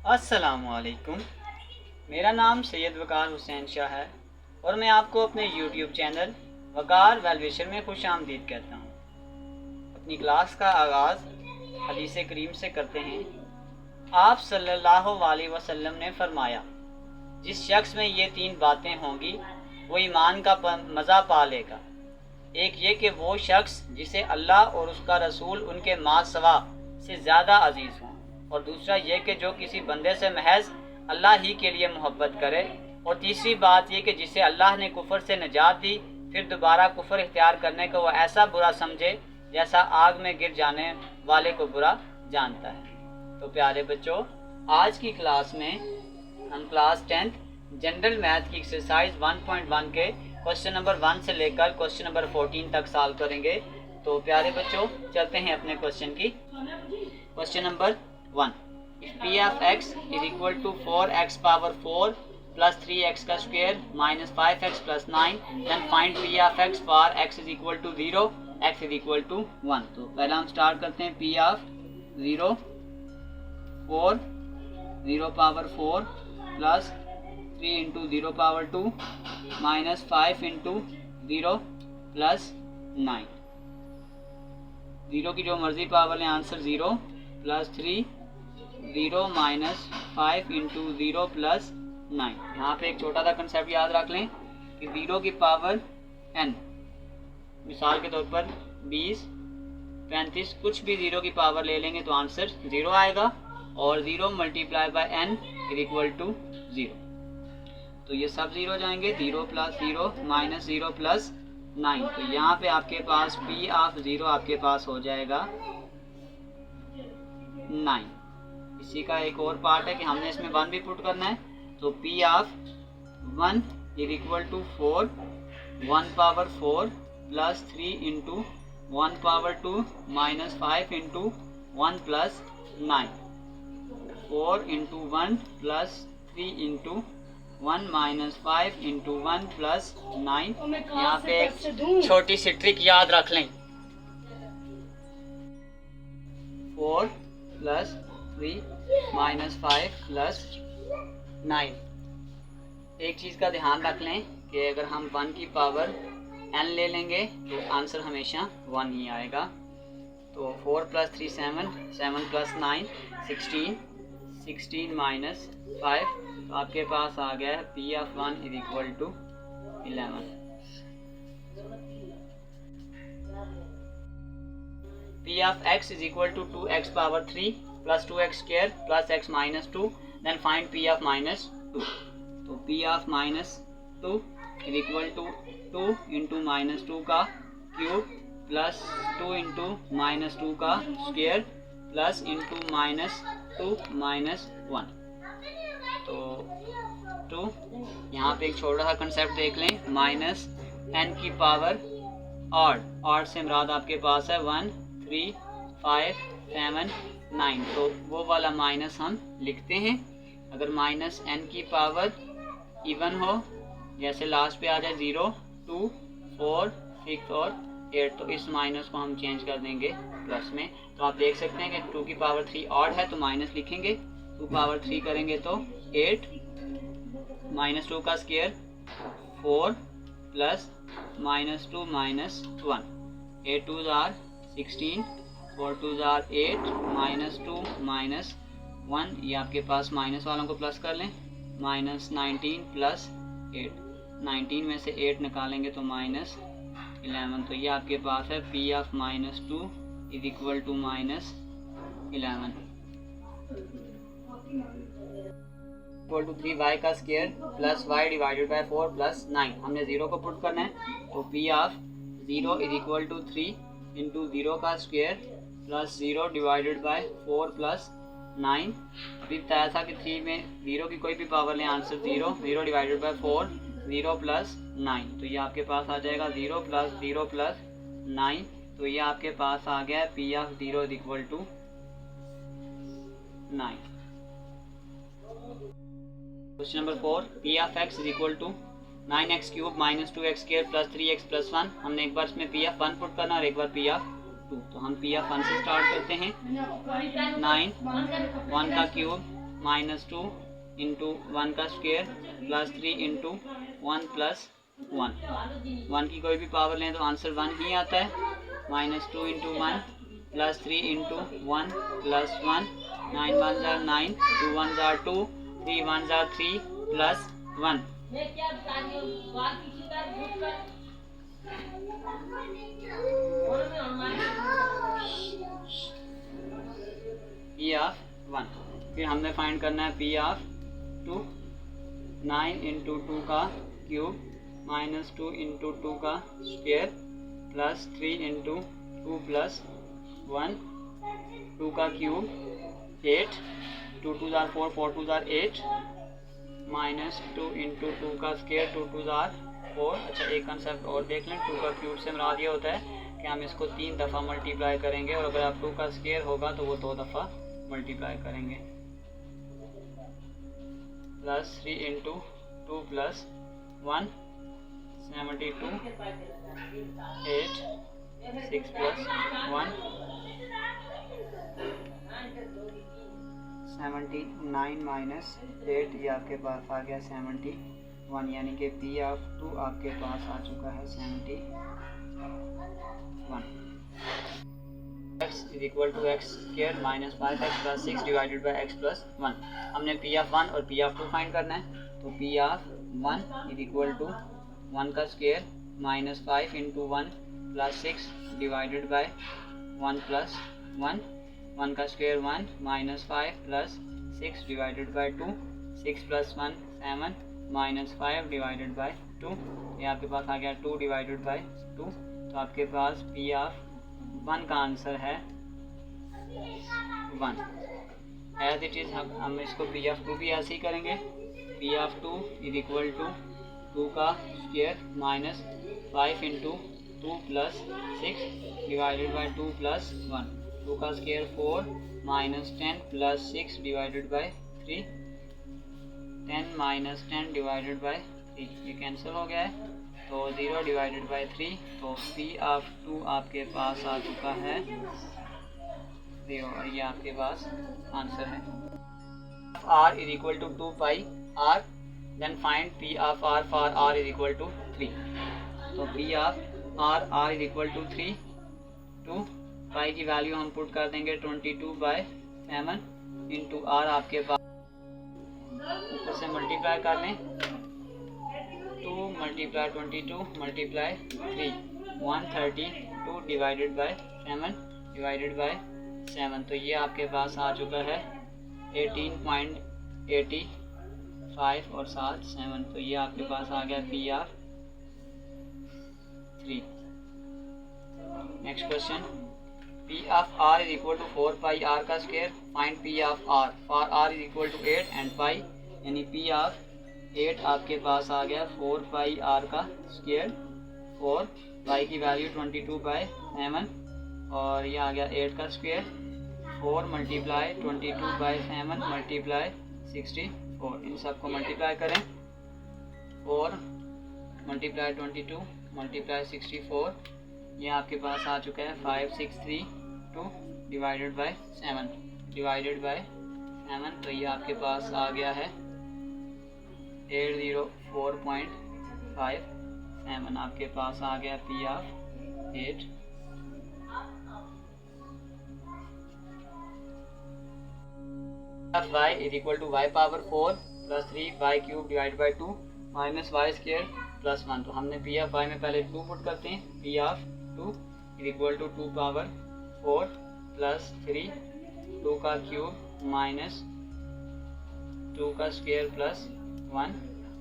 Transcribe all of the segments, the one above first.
अस्सलामुअलैकुम। मेरा नाम सैयद वकार हुसैन शाह है और मैं आपको अपने यूट्यूब चैनल वकार वेलविशर में खुश आमदीद कहता हूँ। अपनी क्लास का आगाज़ हदीस करीम से करते हैं। आप सल्लल्लाहु अलैहि वसल्लम ने फरमाया, जिस शख्स में ये 3 बातें होंगी वो ईमान का मज़ा पा लेगा। एक ये कि वो शख्स जिसे अल्लाह और उसका रसूल उनके मासवा से ज़्यादा अजीज़ हों, और दूसरा ये कि जो किसी बंदे से महज अल्लाह ही के लिए मोहब्बत करे, और तीसरी बात ये कि जिसे अल्लाह ने कुफर से निजात दी फिर दोबारा कुफर इख्तियार करने को वो ऐसा बुरा समझे जैसा आग में गिर जाने वाले को बुरा जानता है। तो प्यारे बच्चों, आज की क्लास में हम क्लास 10th जनरल मैथ की एक्सरसाइज 1.1 के क्वेश्चन नंबर 1 से लेकर क्वेश्चन नंबर 14 तक सॉल्व करेंगे। तो प्यारे बच्चों, चलते हैं अपने क्वेश्चन की। Question number 1, if p of x is equal to 4x power 4 plus 3x का square minus 5x plus 9, then find p of x for x is equal to 0, x is equal to 1। तो पहला हम start करते हैं। p of 0 4 0 power 4 plus 3 into 0 power 2 minus 5 into 0 plus 9। 0 की जो मर्जी power लें, answer 0 plus 3 0 minus 5 into 0 plus 9। यहाँ पे एक छोटा सा कंसेप्ट याद रख लें कि 0 की पावर n, मिसाल के तौर पर 20 35 कुछ भी 0 की पावर ले लेंगे तो आंसर 0 आएगा, और 0 multiply by n is equal to 0। तो ये सब 0 जाएंगे, 0 प्लस 0 माइनस 0 प्लस 9। तो यहाँ पे आपके पास p ऑफ 0 आपके पास हो जाएगा 9। इसी का एक और पार्ट है कि हमने इसमें 1 भी पुट करना है। तो p of 1 is equal to 4 1 power 4 plus 3 into 1 power 2 minus 5 into 1 plus 9। 4 into 1 plus 3 into 1 minus 5 into 1 plus 9। यहाँ पे एक छोटी सी ट्रिक याद रख लें, 4 प्लस 3 माइनस 5 प्लस 9। एक चीज़ का ध्यान रख लें कि अगर हम 1 की पावर n ले लेंगे तो आंसर हमेशा 1 ही आएगा। तो 4 प्लस 3 7 7 प्लस 9 16 16 माइनस 5। तो आपके पास आ गया है p of 1 is equal to 11। p of x is equal to 2x power 3 plus 2x square plus x minus 2, then find p of minus 2। तो p of minus 2 is equal to 2 into minus 2 का cube plus 2 into minus 2 का square plus into minus 2 minus 1। तो 2, यहाँ पे एक छोटा सा concept देख लें, माइनस n की पावर ऑड से मुराद आपके पास है 1 3 5 7 9। तो वो वाला माइनस हम लिखते हैं। अगर माइनस n की पावर इवन हो, जैसे लास्ट पे आ जाए 0 2 4 6 और 8, तो इस माइनस को हम चेंज कर देंगे प्लस में। तो आप देख सकते हैं कि 2 की पावर 3 ऑड है तो माइनस लिखेंगे, 2 पावर 3 करेंगे तो 8 माइनस 2 का square 4 plus minus 2 minus 1। 8 2 are 16 4 2 are 8 minus 2 minus 1। ये आपके पास माइनस वालों को प्लस कर लें, माइनस 19 प्लस 8। 19 में से 8 निकालेंगे तो माइनस 11। तो ये आपके पास है p of minus 2 is equal to minus 11 equal to 3y का square plus y divided by 4 plus 9। हमने 0 को पुट करना है। तो p of 0 is equal to 3 into 0 का square plus 0 divided by 4 plus 9। अभी बताया था कि 3 में 0 की कोई भी पावर लें, आंसर 0 0 डिवाइडेड बाय 4 0 प्लस 9। तो ये आपके पास आ जाएगा 0 प्लस 9। तो ये आपके पास आ गया p of 0 is equal to 9। Question number 4, p of x is equal to 9x cube minus 2x square plus 3x plus 1। हमने एक बार इसमें p ऑफ 1 पुट करना और एक बार p ऑफ 2। तो हम p ऑफ 1 से स्टार्ट करते हैं। 9 1 का क्यूब माइनस 2 इंटू 1 का स्क्वायर प्लस 3 इंटू 1 प्लस 1। 1 की कोई भी पावर लें तो आंसर 1 ही आता है। Minus 2 into 1 plus 3 into 1 plus 1। 9 1 jar 9, 2 1 jar 2, 3 1 jar 3 plus 1। P of 1। फिर हमने फाइंड करना है पी ऑफ 2। 9 इंटू 2 का क्यूब माइनस 2 इंटू 2 का स्क्वायर प्लस 3 इंटू 2 प्लस 1। 2 का cube 8, 2 2 jar 4, 4 2 jar 8 minus 2 into 2 का स्क्वायर, 2 2 जार 4। अच्छा, एक कंसेप्ट और देख लें। 2 का क्यूब से मुराद ये होता है कि हम इसको 3 दफ़ा मल्टीप्लाई करेंगे और अगर आप 2 का स्क्वायर होगा तो वो 2 दफ़ा मल्टीप्लाई करेंगे। Plus 3 into 2 plus 1, 72, 8, 6 plus 1, 79 minus 8, ये आपके पास आ गया 71, यानी कि पी ऑफ 2 आपके पास आ चुका है 71। x is equal to x square minus 5x plus 6 divided by x plus 1। हमने पी ऑफ 1 और पी ऑफ 2 फाइंड करना है। तो p of 1 is equal to 1 का square minus 5 into 1 plus 6 divided by 1 plus 1। 1 का square 1 minus 5 plus 6 divided by 2, 6 plus 1 7 minus 5 divided by 2। ये आपके पास आ गया 2 डिवाइडेड बाई 2। तो आपके पास पी ऑफ 1 का आंसर है 1। एज इट इज़ हम इसको पी ऑफ 2 भी ऐसे ही करेंगे। P of 2 is equal to 2 का square minus 5 into 2 plus 6 divided by 2 plus 1। 2 का square 4 minus 10 plus 6 divided by 3। 10 minus 10 divided by 3, ये कैंसिल हो गया है तो 0 डिवाइडेड बाई 3। तो पी ऑफ 2 आपके पास आ चुका है 0 और ये आपके पास आंसर है। r is equal to 2 pi r, then find p of r for r is equal to 3। तो p of r is equal to 3, 2 pi की वैल्यू हम पुट कर देंगे 22/7 इंटू r आपके पास ऊपर से मल्टीप्लाई कर लें 2 multiply 22 multiply 3, 132 divided by 7 divided by 7। तो ये आपके पास आ चुका है 18.85 और 7। तो ये आपके पास आ गया p of 3। Next question, p of r is equal to 4 pi r का square, find p of r for r is equal to 8 and pi, यानी पी ऑफ 8 आपके पास आ गया 4 पाई r का स्क्वायर। 4 पाई की वैल्यू 22/7 और ये आ गया 8 का स्क्वायर। 4 मल्टीप्लाई 22/7 मल्टीप्लाई 64, इन सबको मल्टीप्लाई करें। 4 मल्टीप्लाई 22 मल्टीप्लाई 64, ये आपके पास आ चुका है 5632 डिवाइडेड बाय 7 डिवाइडेड बाय 7। तो ये आपके पास आ गया है 804.57 आपके पास आ गया p of 8। y is equal to y power 4 plus 3y cube divide by 2 minus y square plus 1। तो हमने पी ऑफ y में पहले 2 पुट करते हैं। P of 2 is equal to 2 power 4 plus 3 2 का क्यूब माइनस 2 का स्क्वायर प्लस 1।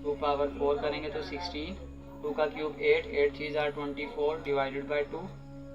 2 पावर 4 करेंगे तो 16, 2 का क्यूब 8, 8 3 जार 24 डिवाइडेड बाई 2,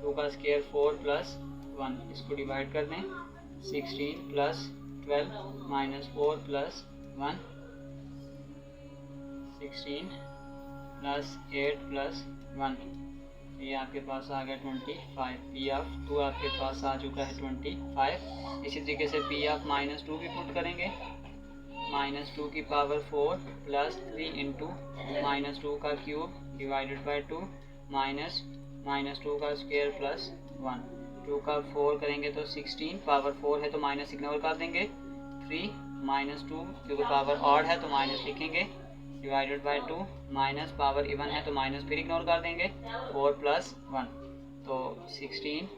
2 का स्क्वायर 4 प्लस 1, इसको डिवाइड कर दें। 16 plus 12 minus 4 plus 1, 16 plus 8 plus 1, ये आपके पास आ गया 25। पी ऑफ 2 आपके पास आ चुका है 25। इसी तरीके से पी ऑफ -2 भी पुट करेंगे। -2 की पावर 4 प्लस 3 इंटू -2 का क्यूब डिवाइडेड बाई 2 माइनस -2 का स्क्वायर प्लस 1। 2 का 4 करेंगे तो 16, पावर 4 है तो माइनस इग्नोर कर देंगे। 3 -2 क्योंकि पावर ऑड है तो माइनस लिखेंगे, divided by 2 minus power even है तो माइनस फिर इग्नोर कर देंगे, 4 + 1 तो 16,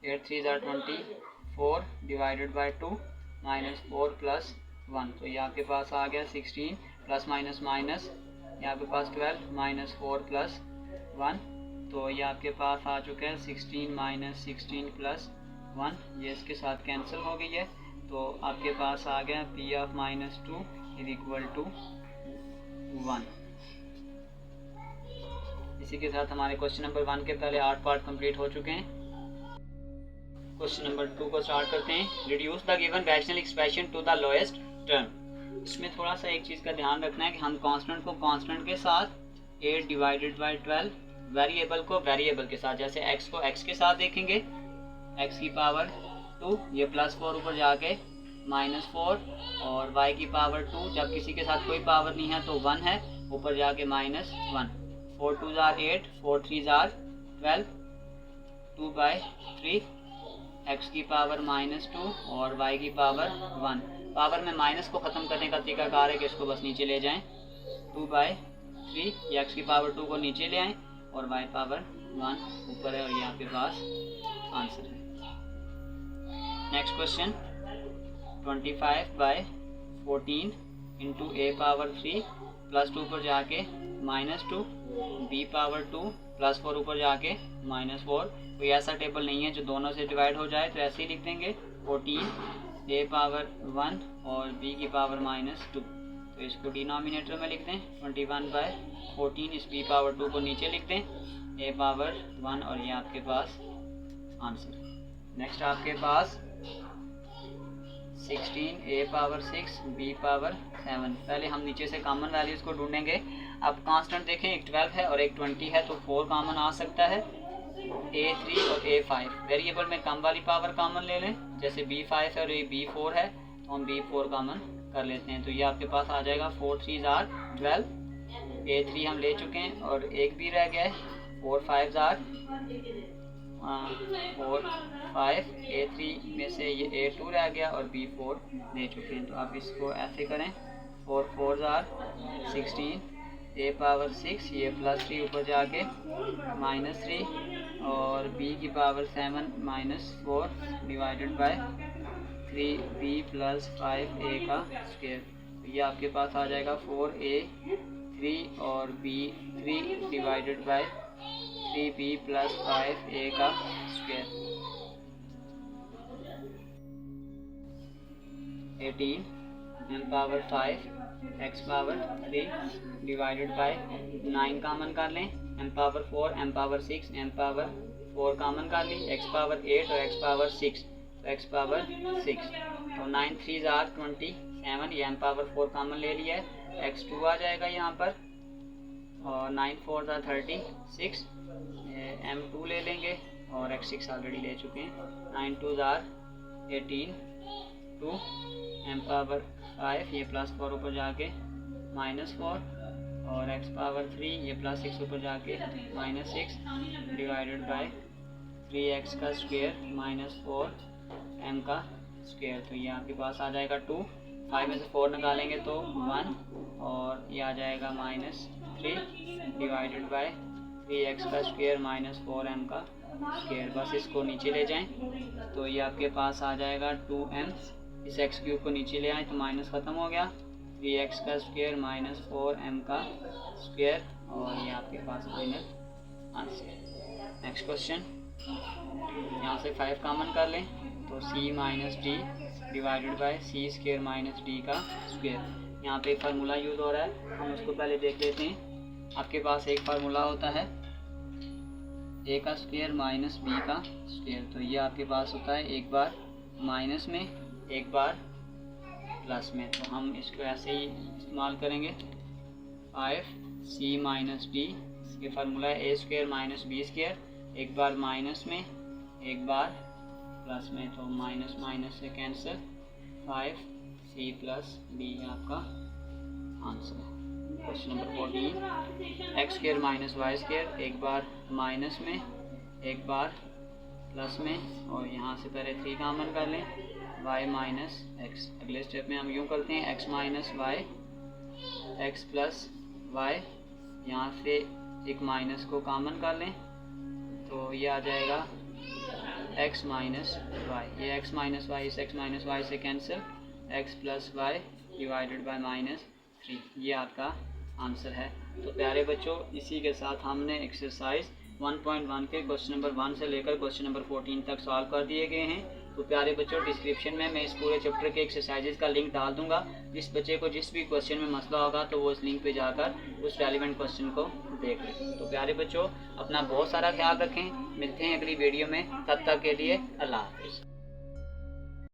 8 3 ज़ा 24 डिवाइडेड बाय 2 -4 + 1 तो ये आपके पास आ गया 16 प्लस माइनस माइनस, ये आपके पास 12 -4 + 1 तो ये आपके पास आ चुका है 16 - 16 + 1, ये इसके साथ कैंसिल हो गई है तो आपके पास आ गया P ऑफ -2 = 1। इसी के साथ हमारे क्वेश्चन नंबर 1 के पहले 8 पार्ट कंप्लीट हो चुके हैं। क्वेश्चन नंबर 2 को स्टार्ट करते हैं। Reduce the given rational expression to the lowest term. इसमें थोड़ा सा एक चीज़ का ध्यान रखना है कि हम कांस्टेंट को कांस्टेंट के साथ 8 डिवाइडेड बाय 12, वेरिएबल को वेरिएबल के साथ, जैसे x को x के साथ देखेंगे, x की पावर 2 ये +4 ऊपर जाके -4 और y की पावर 2 जब किसी के साथ कोई पावर नहीं है तो 1 है, ऊपर जाके -1, 4 2 ज़ा 8, 4 3 ज़ा 12, 2/3, x की पावर -2 और y की पावर 1। पावर में माइनस को ख़त्म करने का तरीकाकार है कि इसको बस नीचे ले जाएं, 2/3, ये x की पावर 2 को नीचे ले आएँ और y पावर 1 ऊपर है और ये आपके पास आंसर है। Next question 25/14 into a power 3 +2 पर जाके -2, b पावर 2 +4 ऊपर जाके -4। कोई ऐसा टेबल नहीं है जो दोनों से डिवाइड हो जाए तो ऐसे ही लिख देंगे 14 a पावर 1 और b की पावर -2 तो इसको डिनोमिनेटर में लिख दें 21/14, इस b पावर 2 को नीचे लिख दें, a पावर 1 और ये आपके पास आंसर। नेक्स्ट आपके पास 16 a पावर 6 b पावर 7। पहले हम नीचे से कॉमन वैल्यूज़ को ढूंढेंगे। अब कांस्टेंट देखें, एक 12 है और एक 20 है तो 4 कॉमन आ सकता है, a3 और a5। वेरिएबल में कम वाली पावर कॉमन ले लें, जैसे b5 है और ये b4 है तो हम b4 कॉमन कर लेते हैं तो ये आपके पास आ जाएगा 4 3 ज़ा 12, a3 हम ले चुके हैं और एक भी रह गया है, 4 5 ज़ा 4 5, a3 में से ये a2 रह गया और b4 ले चुके हैं तो आप इसको ऐसे करें 4 4 ज़ा 16, a पावर 6 ये +3 ऊपर जाके -3 और b की power 7 -4 divided by 3b + 5a का स्क्वायर तो ये आपके पास आ जाएगा 4a3 और b3 divided by 3b + 5a का square. 18 m power 5 x power 3 divided by 9 common कर लें, m power 4 m power 6 m power 4 common कर ली, x पावर 8 और x पावर 6 तो x पावर 6 तो 9 3 ज़ा 27, ये m पावर 4 कॉमन ले लिया है, x2 आ जाएगा यहाँ पर और 9 4 ज़ा 36, m2 ले लेंगे और x6 ऑलरेडी ले चुके हैं, 9 2 ज़ा 18, 2 m पावर 5 ये +4 ऊपर जाके -4 और x पावर 3 ये +6 ऊपर जाके -6 डिवाइडेड बाय 3x का स्क्वायर -4 m का स्क्वायर तो ये आपके पास आ जाएगा 2, 5 में से 4 निकालेंगे तो 1 और ये आ जाएगा -3 डिवाइडेड बाय 3x का स्क्वायर -4m का स्क्वायर। बस इसको नीचे ले जाएं तो ये आपके पास आ जाएगा 2m, इस x³ को नीचे ले आए तो माइनस ख़त्म हो गया, 3x का स्क्वायर -4m का स्क्वायर और ये आपके पास फाइनल आंसर। नेक्स्ट क्वेश्चन, यहाँ से 5 कॉमन कर लें तो c - d divided by c² - d का स्क्वायर। यहाँ पे फार्मूला यूज़ हो रहा है, हम उसको पहले देख लेते हैं। आपके पास एक फार्मूला होता है a का स्क्वायर माइनस b का स्क्वायर तो ये आपके पास होता है एक बार माइनस में एक बार प्लस में, तो हम इसको ऐसे ही इस्तेमाल करेंगे 5c - d, ये फार्मूला है a² - b², एक बार माइनस में एक बार प्लस में तो माइनस माइनस से कैंसिल, 5c + d आपका आंसर है। क्वेश्चन नंबर 14 x² - y², एक बार माइनस में एक बार प्लस में और यहाँ से पहले 3 कॉमन कर लें, वाई माइनस एक्स। अगले स्टेप में हम यूँ करते हैं x minus y, x plus y, यहाँ से एक माइनस को कॉमन कर लें तो ये आ जाएगा x माइनस वाई। ये x माइनस वाई इस x माइनस वाई से cancel, x plus y divided by minus 3, ये आपका आंसर है। तो प्यारे बच्चों, इसी के साथ हमने एक्सरसाइज 1.1 के क्वेश्चन नंबर 1 से लेकर क्वेश्चन नंबर 14 तक सॉल्व कर दिए गए हैं। तो प्यारे बच्चों, डिस्क्रिप्शन में मैं इस पूरे चैप्टर के एक्सरसाइजेज का लिंक डाल दूंगा। जिस बच्चे को जिस भी क्वेश्चन में मसला होगा तो वो उस लिंक पे जाकर उस रेलिवेंट क्वेश्चन को देख लें। तो प्यारे बच्चों, अपना बहुत सारा ख्याल रखें। मिलते हैं अगली वीडियो में, तब तक के लिए अल्लाह हाफिज़।